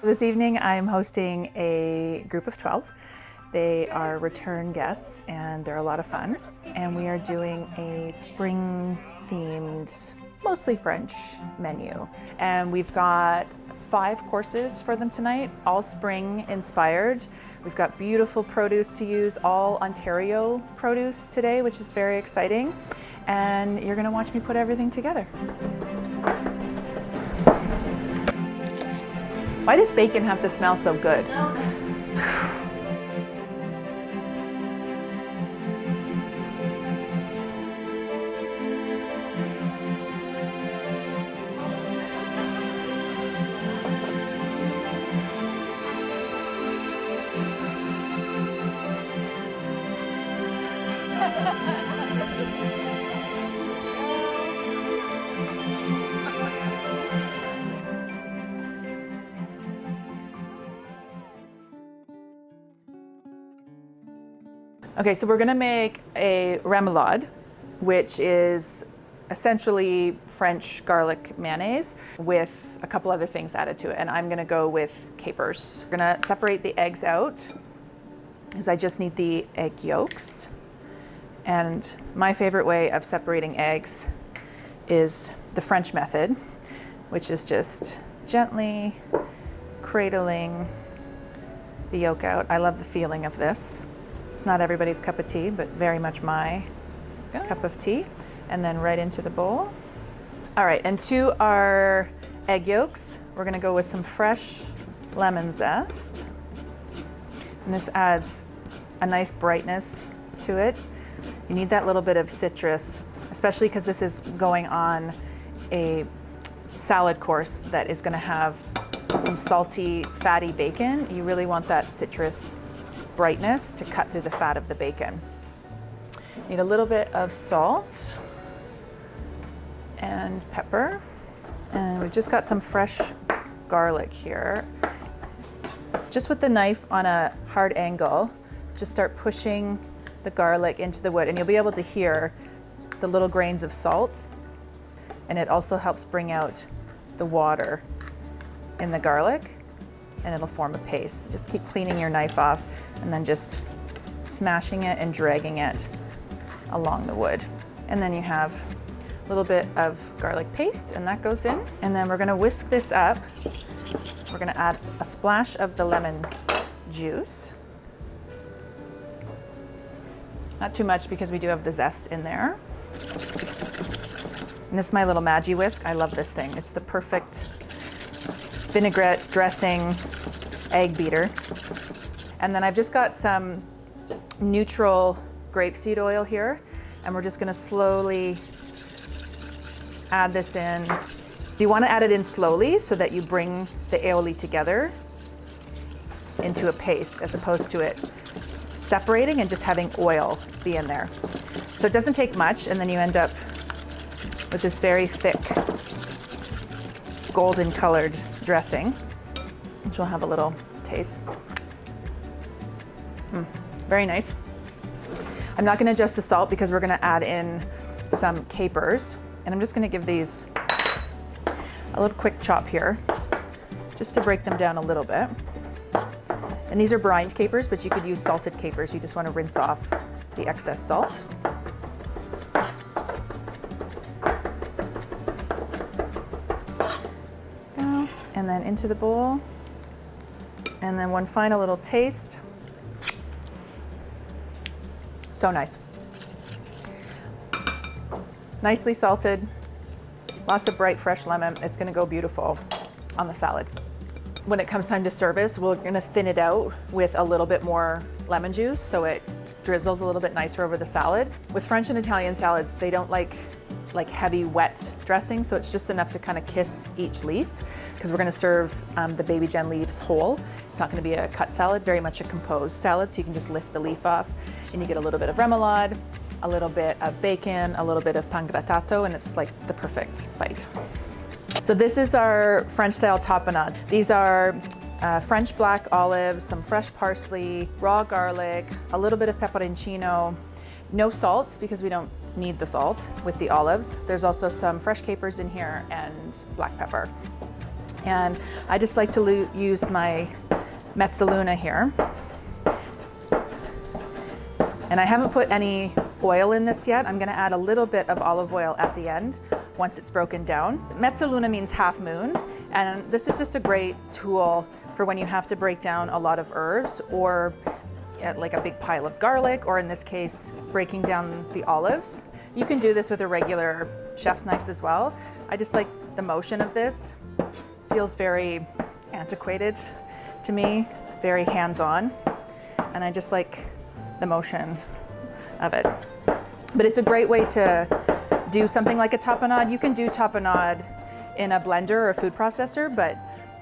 This evening I'm hosting a group of 12. They are return guests and they're a lot of fun. And we are doing a spring themed, mostly French menu. And we've got 5 courses for them tonight, all spring inspired. We've got beautiful produce to use, all Ontario produce today, which is very exciting. And you're gonna watch me put everything together. Why does bacon have to smell so good? Okay, so we're gonna make a remoulade, which is essentially French garlic mayonnaise with a couple other things added to it. And I'm gonna go with capers. We're gonna separate the eggs out because I just need the egg yolks. And my favorite way of separating eggs is the French method, which is just gently cradling the yolk out. I love the feeling of this. It's not everybody's cup of tea, but very much my cup of tea. And then right into the bowl. All right, and to our egg yolks, we're gonna go with some fresh lemon zest. And this adds a nice brightness to it. You need that little bit of citrus, especially because this is going on a salad course that is gonna have some salty, fatty bacon. You really want that citrus brightness to cut through the fat of the bacon. Need a little bit of salt and pepper. And we've just got some fresh garlic here. Just with the knife on a hard angle, just start pushing the garlic into the wood and you'll be able to hear the little grains of salt. And it also helps bring out the water in the garlic and it'll form a paste. Just keep cleaning your knife off and then just smashing it and dragging it along the wood. And then you have a little bit of garlic paste and that goes in. And then we're gonna whisk this up. We're gonna add a splash of the lemon juice. Not too much because we do have the zest in there. And this is my little Maggi whisk. I love this thing. It's the perfect vinaigrette dressing egg beater. And then I've just got some neutral grapeseed oil here and we're just gonna slowly add this in. You wanna add it in slowly so that you bring the aioli together into a paste as opposed to it separating and just having oil be in there. So it doesn't take much and then you end up with this very thick golden colored dressing, which will have a little taste. Very nice. I'm not gonna adjust the salt because we're gonna add in some capers and I'm just gonna give these a little quick chop here just to break them down a little bit. And these are brined capers, but you could use salted capers. You just wanna rinse off the excess salt. And then into the bowl. And then one final little taste. So nice. Nicely salted, lots of bright fresh lemon. It's gonna go beautiful on the salad. When it comes time to service, we're gonna thin it out with a little bit more lemon juice so it drizzles a little bit nicer over the salad. With French and Italian salads, they don't like heavy wet dressing, so it's just enough to kind of kiss each leaf because we're gonna serve the baby gen leaves whole. It's not gonna be a cut salad, very much a composed salad, so you can just lift the leaf off and you get a little bit of remoulade, a little bit of bacon, a little bit of pan grattato, and it's like the perfect bite. So this is our French style tapenade. These are French black olives, some fresh parsley, raw garlic, a little bit of peperoncino, no salt because we don't need the salt with the olives. There's also some fresh capers in here and black pepper. And I just like to use my mezzaluna here. And I haven't put any oil in this yet. I'm gonna add a little bit of olive oil at the end once it's broken down. Mezzaluna means half moon, and this is just a great tool for when you have to break down a lot of herbs, or like a big pile of garlic, or in this case, breaking down the olives. You can do this with a regular chef's knife as well. I just like the motion of this. Feels very antiquated to me, very hands-on, and I just like the motion of it. But it's a great way to do something like a tapenade. You can do tapenade in a blender or a food processor, but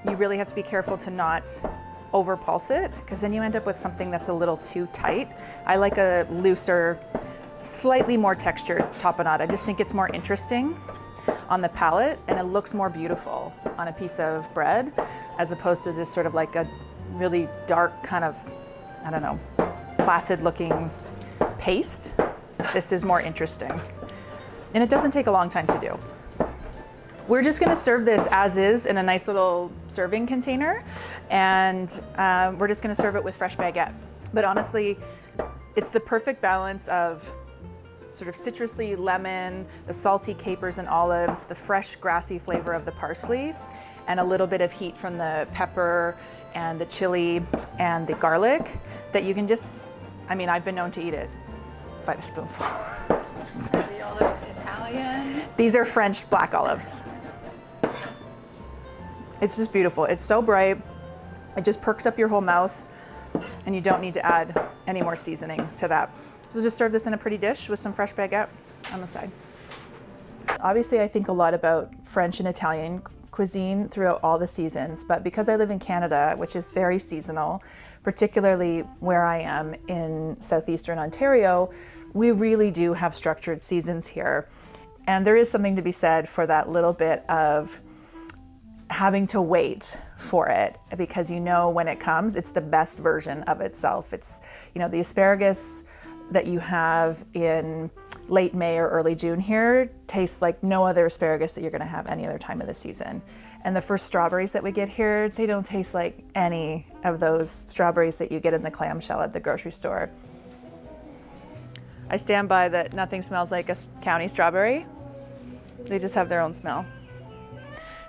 you really have to be careful to not over pulse it, because then you end up with something that's a little too tight. I like a looser, slightly more textured tapenade. I just think it's more interesting on the palate, and it looks more beautiful on a piece of bread, as opposed to this sort of like a really dark kind of, I don't know, placid looking paste. This is more interesting. And it doesn't take a long time to do. We're just gonna serve this as is in a nice little serving container, and we're just gonna serve it with fresh baguette. But honestly, it's the perfect balance of sort of citrusy lemon, the salty capers and olives, the fresh grassy flavor of the parsley, and a little bit of heat from the pepper and the chili and the garlic that you can just, I mean, I've been known to eat it by the spoonful. Are the olives Italian? These are French black olives. It's just beautiful. It's so bright. It just perks up your whole mouth, and you don't need to add any more seasoning to that. So just serve this in a pretty dish with some fresh baguette on the side. Obviously, I think a lot about French and Italian cuisine throughout all the seasons, but because I live in Canada, which is very seasonal, particularly where I am in southeastern Ontario, we really do have structured seasons here. And there is something to be said for that little bit of having to wait for it, because you know when it comes, it's the best version of itself. It's, you know, the asparagus that you have in late May or early June here tastes like no other asparagus that you're gonna have any other time of the season. And the first strawberries that we get here, they don't taste like any of those strawberries that you get in the clamshell at the grocery store. I stand by that nothing smells like a county strawberry. They just have their own smell.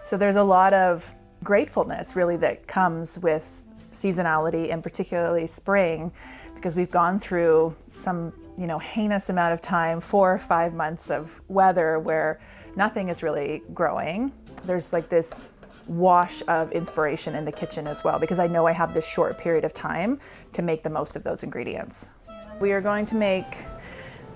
So there's a lot of gratefulness really that comes with seasonality, and particularly spring, because we've gone through some, you know, heinous amount of time, 4 or 5 months of weather where nothing is really growing. There's like this wash of inspiration in the kitchen as well, because I know I have this short period of time to make the most of those ingredients. We are going to make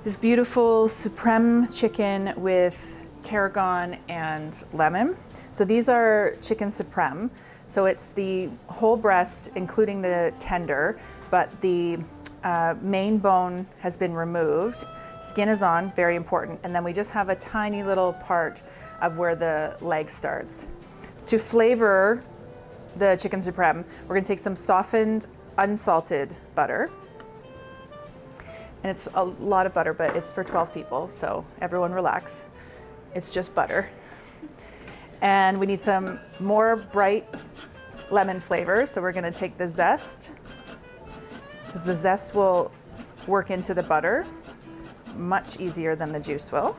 this beautiful supreme chicken with tarragon and lemon. So these are chicken supreme. So it's the whole breast, including the tender, but the main bone has been removed. Skin is on, very important. And then we just have a tiny little part of where the leg starts. To flavor the chicken supreme, we're gonna take some softened, unsalted butter. And it's a lot of butter, but it's for 12 people, so everyone relax. It's just butter. And we need some more bright lemon flavor. So we're gonna take the zest, because the zest will work into the butter much easier than the juice will.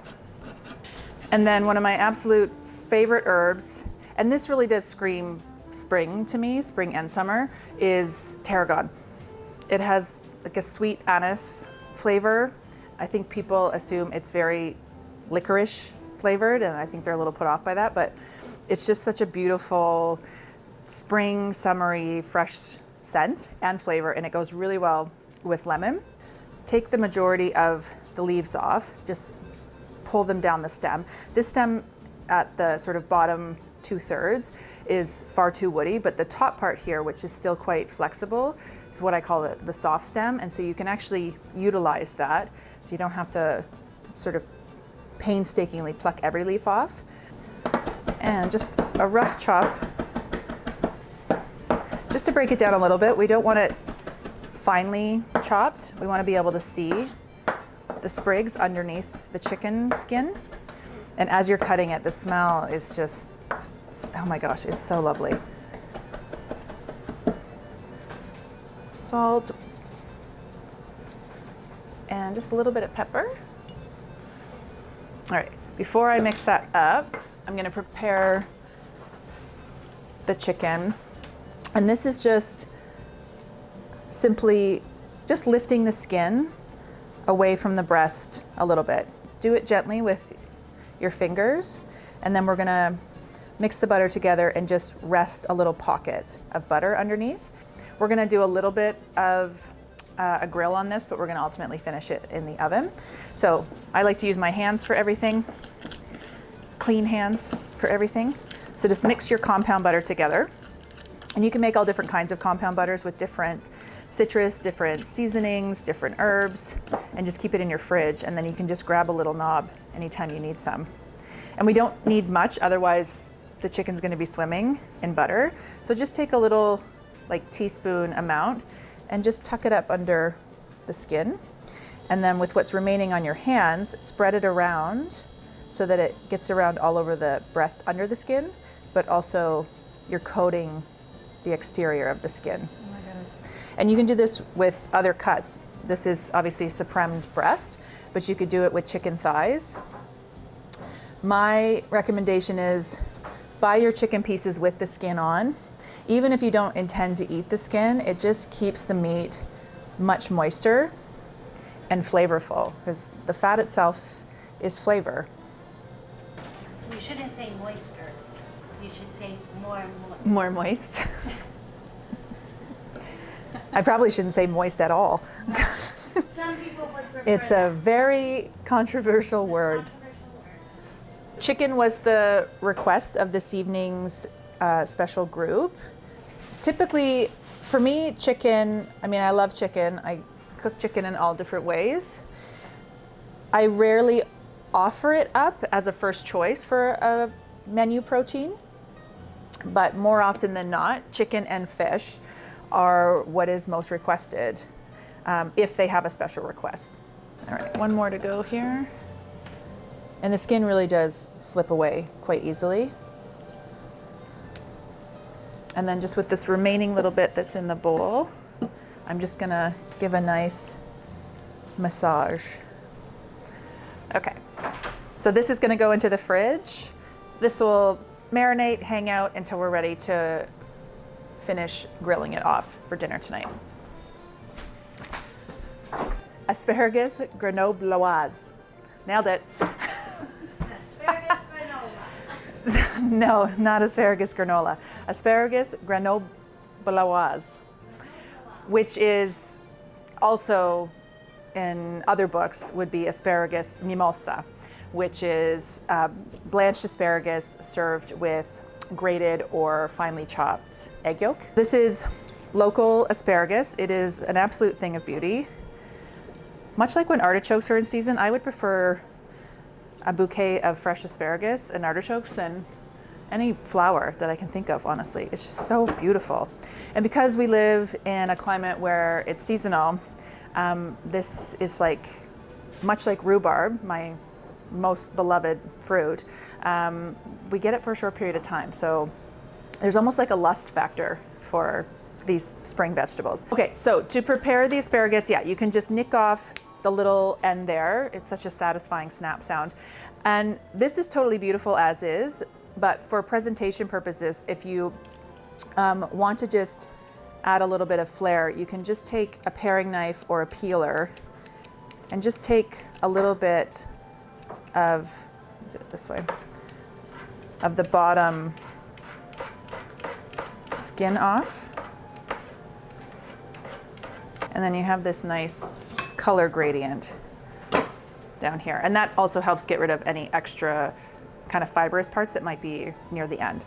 And then one of my absolute favorite herbs, and this really does scream spring to me, spring and summer, is tarragon. It has like a sweet anise flavor. I think people assume it's very licorice flavored, and I think they're a little put off by that, but it's just such a beautiful spring, summery, fresh scent and flavor, and it goes really well with lemon. Take the majority of the leaves off, just pull them down the stem. This stem at the sort of bottom 2/3 is far too woody, but the top part here, which is still quite flexible, is what I call the soft stem, and so you can actually utilize that, so you don't have to sort of painstakingly pluck every leaf off. And just a rough chop, just to break it down a little bit. We don't want it finely chopped. We want to be able to see the sprigs underneath the chicken skin. And as you're cutting it, the smell is just Oh my gosh, it's so lovely. Salt. And just a little bit of pepper. All right, before I mix that up, I'm gonna prepare the chicken. And this is just simply just lifting the skin away from the breast a little bit. Do it gently with your fingers, and then we're gonna mix the butter together and just rest a little pocket of butter underneath. We're gonna do a little bit of a grill on this, but we're gonna ultimately finish it in the oven. So I like to use my hands for everything, clean hands for everything. So just mix your compound butter together. And you can make all different kinds of compound butters with different citrus, different seasonings, different herbs, and just keep it in your fridge. And then you can just grab a little knob anytime you need some. And we don't need much, otherwise the chicken's gonna be swimming in butter. So just take a little like teaspoon amount and just tuck it up under the skin. And then with what's remaining on your hands, spread it around so that it gets around all over the breast under the skin, but also you're coating the exterior of the skin. Oh my goodness. And you can do this with other cuts. This is obviously supremed breast, but you could do it with chicken thighs. My recommendation is buy your chicken pieces with the skin on. Even if you don't intend to eat the skin, it just keeps the meat much moister and flavorful, because the fat itself is flavor. You shouldn't say moister. You should say more moist. More moist. I probably shouldn't say moist at all. Some people would prefer It's a very controversial word. Chicken was the request of this evening's special group. Typically, for me, chicken, I mean, I love chicken. I cook chicken in all different ways. I rarely offer it up as a first choice for a menu protein, but more often than not, chicken and fish are what is most requested if they have a special request. All right, one more to go here. And the skin really does slip away quite easily. And then just with this remaining little bit that's in the bowl, I'm just gonna give a nice massage. Okay, so this is gonna go into the fridge. This will marinate, hang out until we're ready to finish grilling it off for dinner tonight. Asparagus Granola. Nailed it. asparagus granola. No, not asparagus granola. Asparagus Granola, which is also in other books would be asparagus mimosa, which is blanched asparagus served with grated or finely chopped egg yolk. This is local asparagus. It is an absolute thing of beauty. Much like when artichokes are in season, I would prefer a bouquet of fresh asparagus and artichokes than any flower that I can think of, honestly. It's just so beautiful. And because we live in a climate where it's seasonal, this is like, much like rhubarb, my most beloved fruit, we get it for a short period of time. So there's almost like a lust factor for these spring vegetables. Okay, so to prepare the asparagus, yeah, you can just nick off the little end there. It's such a satisfying snap sound. And this is totally beautiful as is, but for presentation purposes, if you want to just add a little bit of flair, you can just take a paring knife or a peeler and just take a little bit of, do it this way, of the bottom skin off. And then you have this nice color gradient down here. And that also helps get rid of any extra kind of fibrous parts that might be near the end.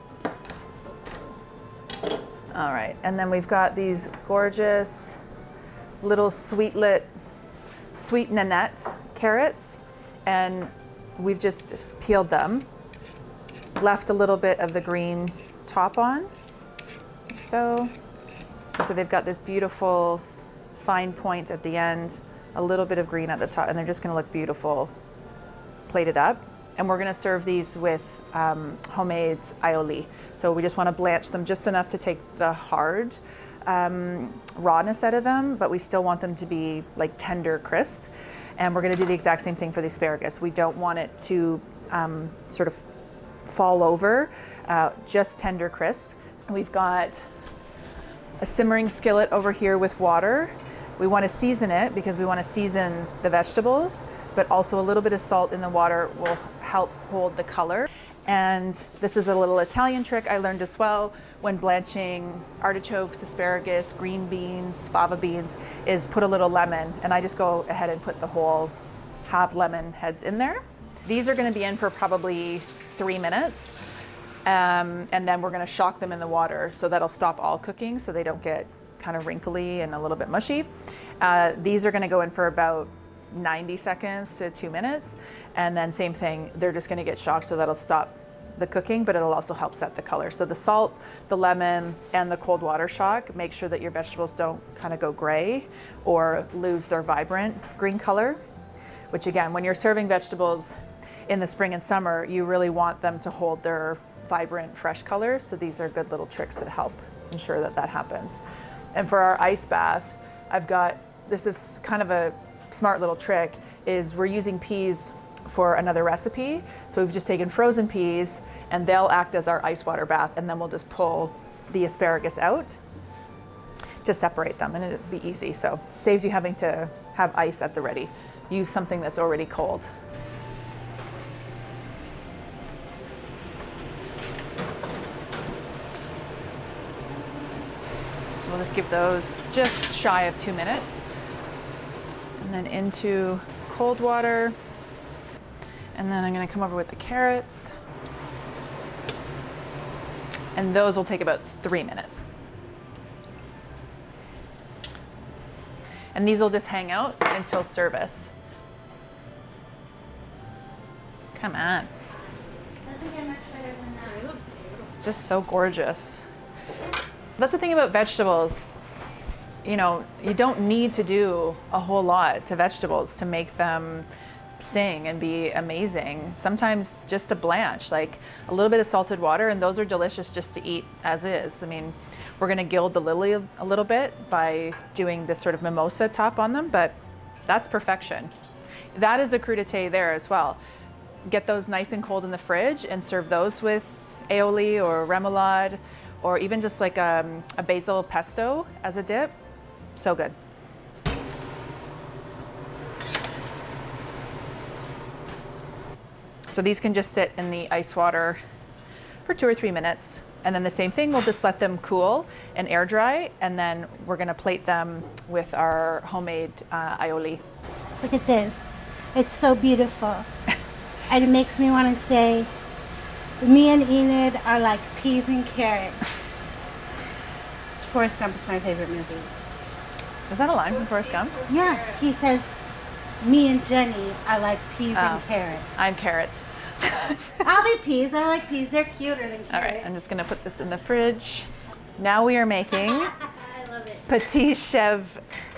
All right, and then we've got these gorgeous little sweet Nanette carrots, and we've just peeled them, left a little bit of the green top on, so they've got this beautiful fine point at the end, a little bit of green at the top, and they're just gonna look beautiful plated up. And we're gonna serve these with homemade aioli. So we just wanna blanch them just enough to take the hard rawness out of them, but we still want them to be like tender crisp. And we're gonna do the exact same thing for the asparagus. We don't want it to sort of fall over, just tender crisp. We've got a simmering skillet over here with water. We want to season it because we want to season the vegetables, but also a little bit of salt in the water will help hold the color. And this is a little Italian trick I learned as well when blanching artichokes, asparagus, green beans, fava beans, is put a little lemon. And I just go ahead and put the whole half lemon heads in there. These are going to be in for probably 3 minutes. And then we're going to shock them in the water, so that'll stop all cooking so they don't get kind of wrinkly and a little bit mushy. These are going to go in for about 90 seconds to 2 minutes. And then same thing, they're just going to get shocked, so that'll stop the cooking, but it'll also help set the color. So the salt, the lemon, and the cold water shock make sure that your vegetables don't kind of go gray or lose their vibrant green color, which again, when you're serving vegetables in the spring and summer, you really want them to hold their vibrant, fresh colors. So these are good little tricks that help ensure that that happens. And for our ice bath, this is kind of a smart little trick, is we're using peas for another recipe. So we've just taken frozen peas and they'll act as our ice water bath, and then we'll just pull the asparagus out to separate them, and it'll be easy. So saves you having to have ice at the ready. Use something that's already cold. So we'll just give those just shy of 2 minutes. And then into cold water. And then I'm gonna come over with the carrots. And those will take about 3 minutes. And these will just hang out until service. Come on. Doesn't get much better than that. It's just so gorgeous. That's the thing about vegetables. You know, you don't need to do a whole lot to vegetables to make them sing and be amazing. Sometimes just a blanch, like a little bit of salted water, and those are delicious just to eat as is. I mean, we're gonna gild the lily a little bit by doing this sort of mimosa top on them, but that's perfection. That is a crudité there as well. Get those nice and cold in the fridge and serve those with aioli or remoulade, or even just like a basil pesto as a dip. So good. So these can just sit in the ice water for 2 or 3 minutes. And then the same thing, we'll just let them cool and air dry, and then we're gonna plate them with our homemade aioli. Look at this. It's so beautiful. And it makes me want to say, me and Enid are like peas and carrots. Forrest Gump is my favorite movie. Is that a line from Forrest Gump? Yeah, he says, me and Jenny are like peas and carrots. I'm carrots. I'll be peas. I like peas. They're cuter than carrots. All right, I'm just gonna put this in the fridge. Now we are making I love it. petit Chev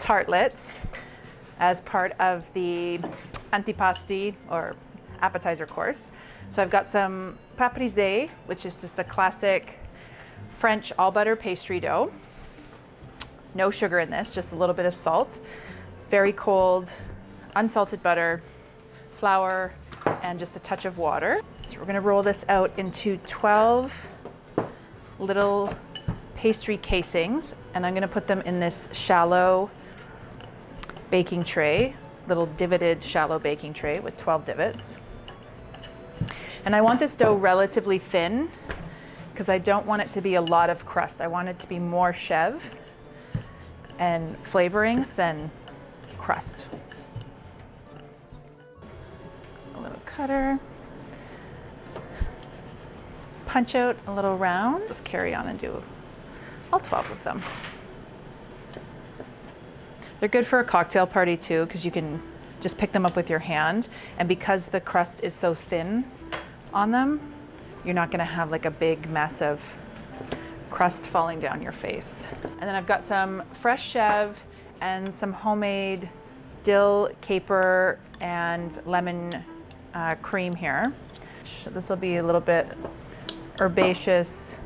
Tartlets as part of the antipasti or appetizer course. So I've got some pâte, which is just a classic French all butter pastry dough. No sugar in this, just a little bit of salt. Very cold, unsalted butter, flour, and just a touch of water. So we're gonna roll this out into 12 little pastry casings, and I'm gonna put them in this shallow baking tray, little divoted shallow baking tray with 12 divots. And I want this dough relatively thin because I don't want it to be a lot of crust. I want it to be more chev and flavorings than crust. A little cutter. Punch out a little round. Just carry on and do all 12 of them. They're good for a cocktail party too, because you can just pick them up with your hand. And because the crust is so thin on them, you're not gonna have like a big mess of crust falling down your face. And then I've got some fresh chev and some homemade dill, caper, and lemon cream here. much. This will be a little bit herbaceous,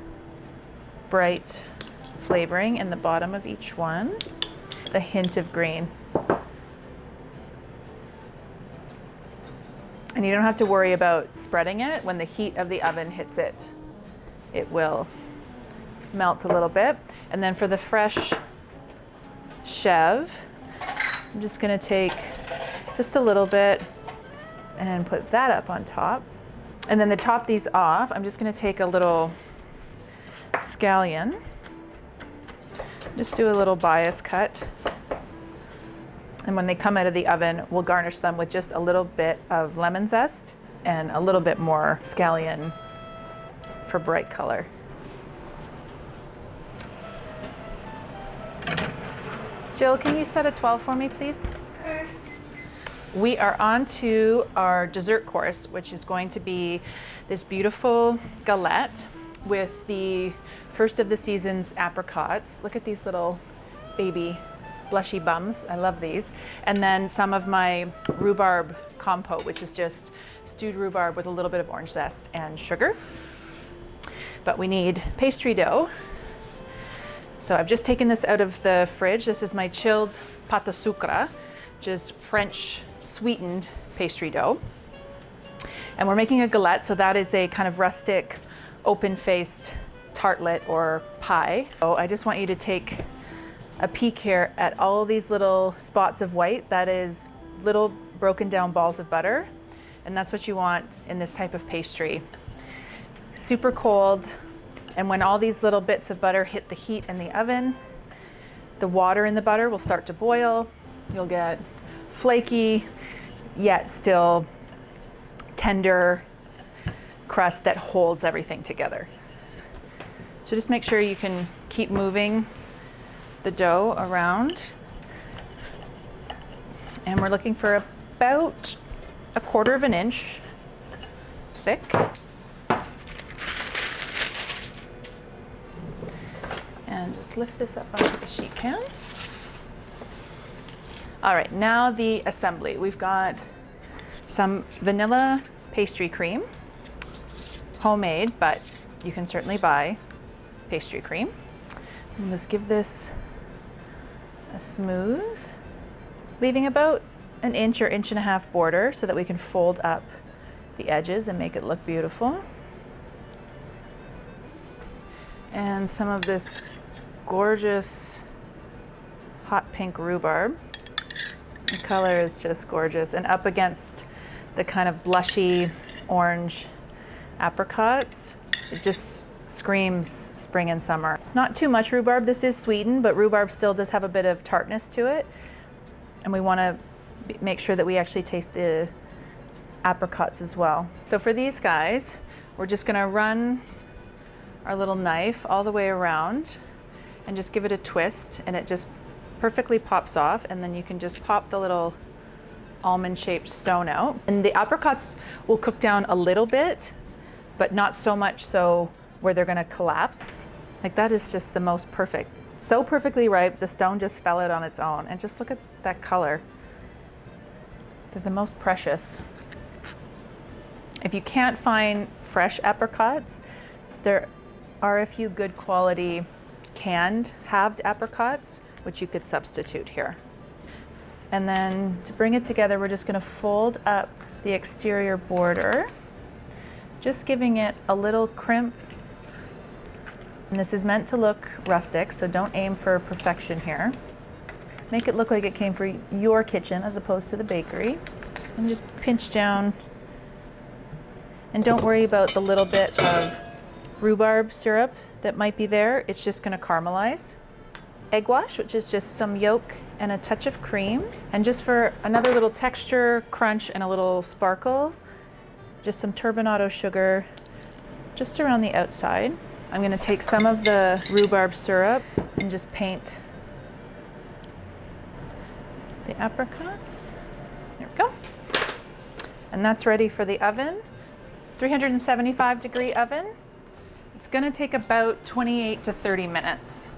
bright flavoring in the bottom of each one. A hint of green. And you don't have to worry about spreading it. When the heat of the oven hits it, it will melt a little bit. And then for the fresh chev, I'm just gonna take just a little bit and put that up on top. And then to top these off, I'm just gonna take a little scallion, just do a little bias cut. And when they come out of the oven, we'll garnish them with just a little bit of lemon zest and a little bit more scallion for bright color. Jill, can you set a 12 for me, please? We are on to our dessert course, which is going to be this beautiful galette with the first of the season's apricots. Look at these little baby blushy bums. I love these. And then some of my rhubarb compote, which is just stewed rhubarb with a little bit of orange zest and sugar. But we need pastry dough. So I've just taken this out of the fridge. This is my chilled pâte à sucre, which is French sweetened pastry dough. And we're making a galette, so that is a kind of rustic, open-faced tartlet or pie. So I just want you to take a peek here at all these little spots of white. That is little broken down balls of butter. And that's what you want in this type of pastry. Super cold. And when all these little bits of butter hit the heat in the oven, the water in the butter will start to boil. You'll get flaky, yet still tender crust that holds everything together. So just make sure you can keep moving the dough around. And we're looking for about 1/4 of an inch thick. And just lift this up onto the sheet pan. All right, now the assembly. We've got some vanilla pastry cream, homemade, but you can certainly buy pastry cream. And let's give this a smooth, leaving about 1 inch or 1.5 inch border so that we can fold up the edges and make it look beautiful. And some of this gorgeous hot pink rhubarb. The color is just gorgeous, and up against the kind of blushy orange apricots, it just screams spring and summer. Not too much rhubarb. This is sweetened, but rhubarb still does have a bit of tartness to it, and we want to make sure that we actually taste the apricots as well. So for these guys, we're just going to run our little knife all the way around and just give it a twist, and it just perfectly pops off, and then you can just pop the little almond-shaped stone out. And the apricots will cook down a little bit, but not so much so where they're gonna collapse. Like, that is just the most perfect. So perfectly ripe, the stone just fell out on its own. And just look at that color. They're the most precious. If you can't find fresh apricots, there are a few good quality canned halved apricots, which you could substitute here. And then to bring it together, we're just gonna fold up the exterior border, just giving it a little crimp. And this is meant to look rustic, so don't aim for perfection here. Make it look like it came from your kitchen as opposed to the bakery. And just pinch down. And don't worry about the little bit of rhubarb syrup that might be there. It's just gonna caramelize. Egg wash, which is just some yolk and a touch of cream. And just for another little texture, crunch, and a little sparkle, just some turbinado sugar just around the outside. I'm gonna take some of the rhubarb syrup and just paint the apricots. There we go. And that's ready for the oven. 375-degree oven. It's gonna take about 28 to 30 minutes.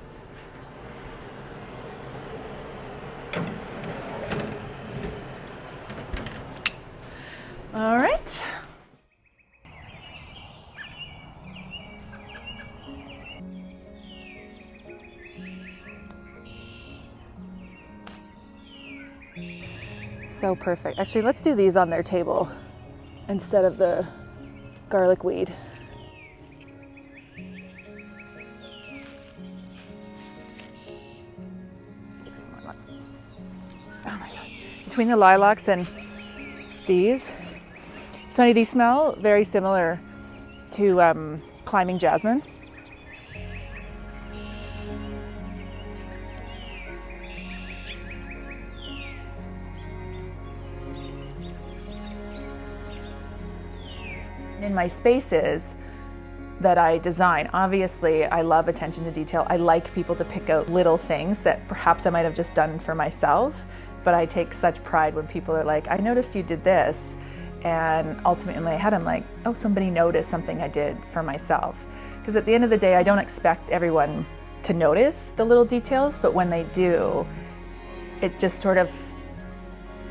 All right. So perfect. Actually, let's do these on their table instead of the garlic weed. Oh my God. Between the lilacs and these, Sonny, these smell very similar to climbing jasmine. In my spaces that I design, obviously I love attention to detail. I like people to pick out little things that perhaps I might have just done for myself, but I take such pride when people are like, I noticed you did this. And ultimately in my head, I'm like, oh, somebody noticed something I did for myself. Because at the end of the day, I don't expect everyone to notice the little details, but when they do, it just sort of,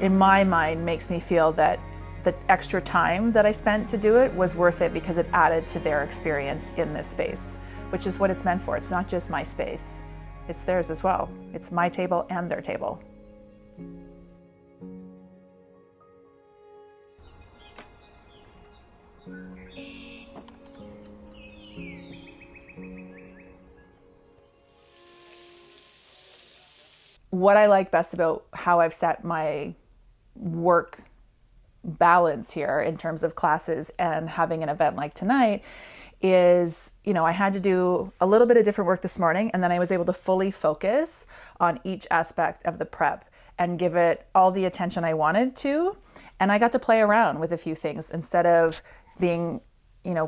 in my mind, makes me feel that the extra time that I spent to do it was worth it because it added to their experience in this space, which is what it's meant for. It's not just my space, it's theirs as well. It's my table and their table. What I like best about how I've set my work balance here in terms of classes and having an event like tonight is, I had to do a little bit of different work this morning, and then I was able to fully focus on each aspect of the prep and give it all the attention I wanted to. And I got to play around with a few things instead of being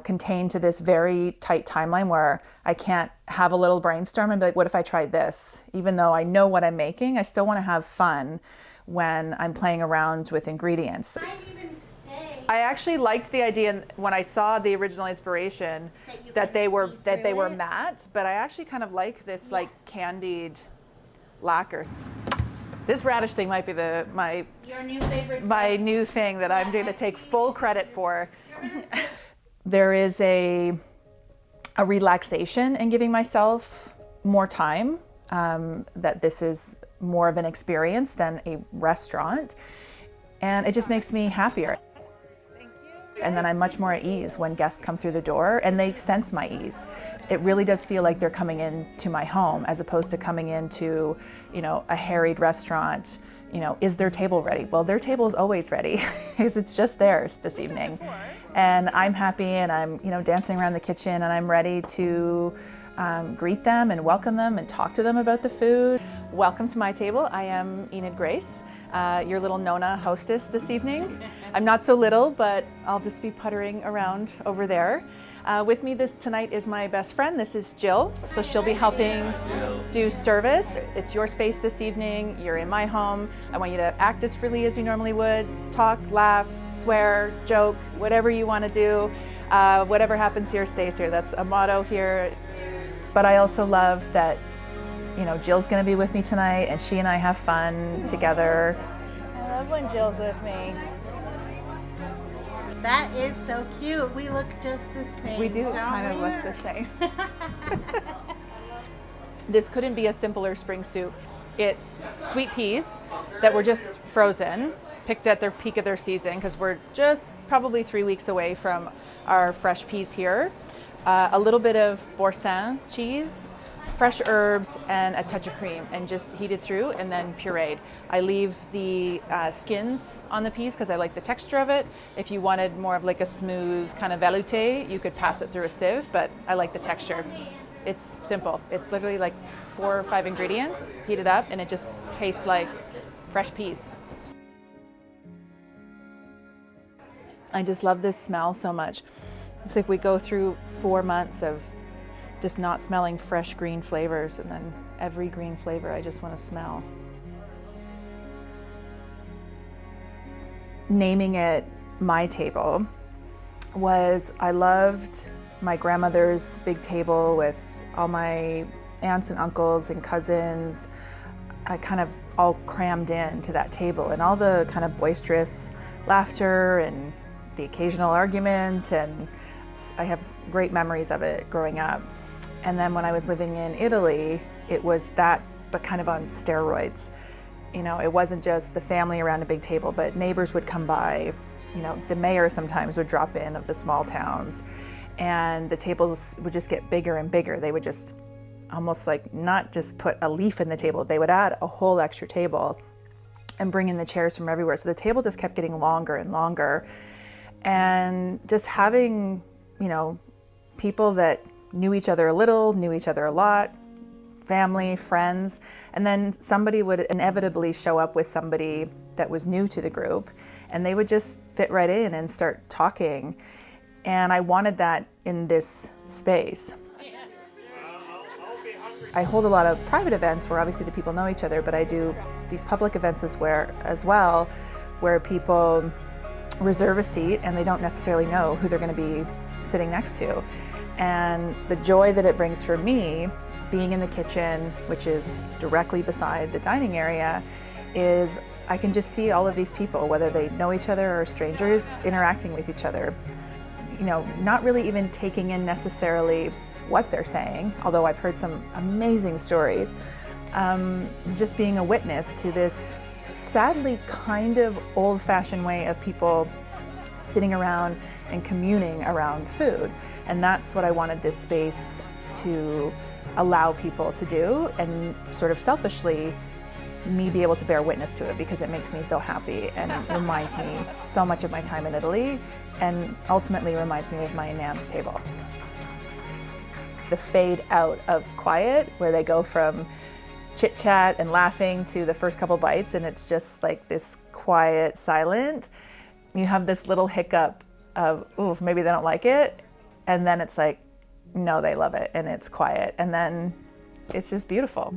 contained to this very tight timeline where I can't have a little brainstorm and be like, what if I tried this? Even though I know what I'm making, I still want to have fun when I'm playing around with ingredients. I actually liked the idea when I saw the original inspiration that they were matte, but I actually kind of like this like candied lacquer. This radish thing might be your new favorite. My new thing that I'm going to take full credit for. There is a relaxation in giving myself more time, that this is more of an experience than a restaurant, and it just makes me happier. Thank you. And then I'm much more at ease when guests come through the door and they sense my ease. It really does feel like they're coming into my home as opposed to coming into, a harried restaurant. Is their table ready? Well, their table is always ready because it's just theirs this evening. And I'm happy and I'm, dancing around the kitchen and I'm ready to greet them and welcome them and talk to them about the food. Welcome to my table. I am Enid Grace, your little Nona hostess this evening. I'm not so little, but I'll just be puttering around over there. With me tonight is my best friend. This is Jill. So she'll be helping do service. It's your space this evening. You're in my home. I want you to act as freely as you normally would. Talk, laugh, swear, joke, whatever you want to do. Whatever happens here stays here. That's a motto here. But I also love that, Jill's going to be with me tonight and she and I have fun together. I love when Jill's with me. That is so cute. We look just the same. We do kind of look the same. This couldn't be a simpler spring soup. It's sweet peas that were just frozen, picked at their peak of their season because we're just probably 3 weeks away from our fresh peas here. A little bit of Boursin cheese, fresh herbs, and a touch of cream, and just heated through and then pureed. I leave the skins on the peas because I like the texture of it. If you wanted more of like a smooth kind of velouté, you could pass it through a sieve, but I like the texture. It's simple. It's literally like 4 or 5 ingredients, heated up, and it just tastes like fresh peas. I just love this smell so much. It's like we go through 4 months of just not smelling fresh green flavors, and then every green flavor I just want to smell. Naming it my table was, I loved my grandmother's big table with all my aunts and uncles and cousins. I kind of all crammed into that table, and all the kind of boisterous laughter and the occasional argument, and I have great memories of it growing up. And then when I was living in Italy, it was that, but kind of on steroids. You know, it wasn't just the family around a big table, but neighbors would come by. You know, the mayor sometimes would drop in of the small towns, and the tables would just get bigger and bigger. They would just almost like not just put a leaf in the table, they would add a whole extra table and bring in the chairs from everywhere. So the table just kept getting longer and longer. And just having, you know, people that knew each other a little, knew each other a lot, family, friends, and then somebody would inevitably show up with somebody that was new to the group, and they would just fit right in and start talking. And I wanted that in this space. I hold a lot of private events where obviously the people know each other, but I do these public events as well, where people reserve a seat and they don't necessarily know who they're going to be sitting next to. And the joy that it brings for me, being in the kitchen, which is directly beside the dining area, is I can just see all of these people, whether they know each other or strangers, interacting with each other. You know, not really even taking in necessarily what they're saying, although I've heard some amazing stories, just being a witness to this sadly kind of old-fashioned way of people sitting around and communing around food. And that's what I wanted this space to allow people to do, and sort of selfishly me be able to bear witness to it, because it makes me so happy and reminds me so much of my time in Italy, and ultimately reminds me of my nan's table. The fade out of quiet, where they go from chit chat and laughing to the first couple bites, and it's just like this quiet, silent. You have this little hiccup of, ooh, maybe they don't like it, and then it's like, no, they love it, and it's quiet, and then it's just beautiful.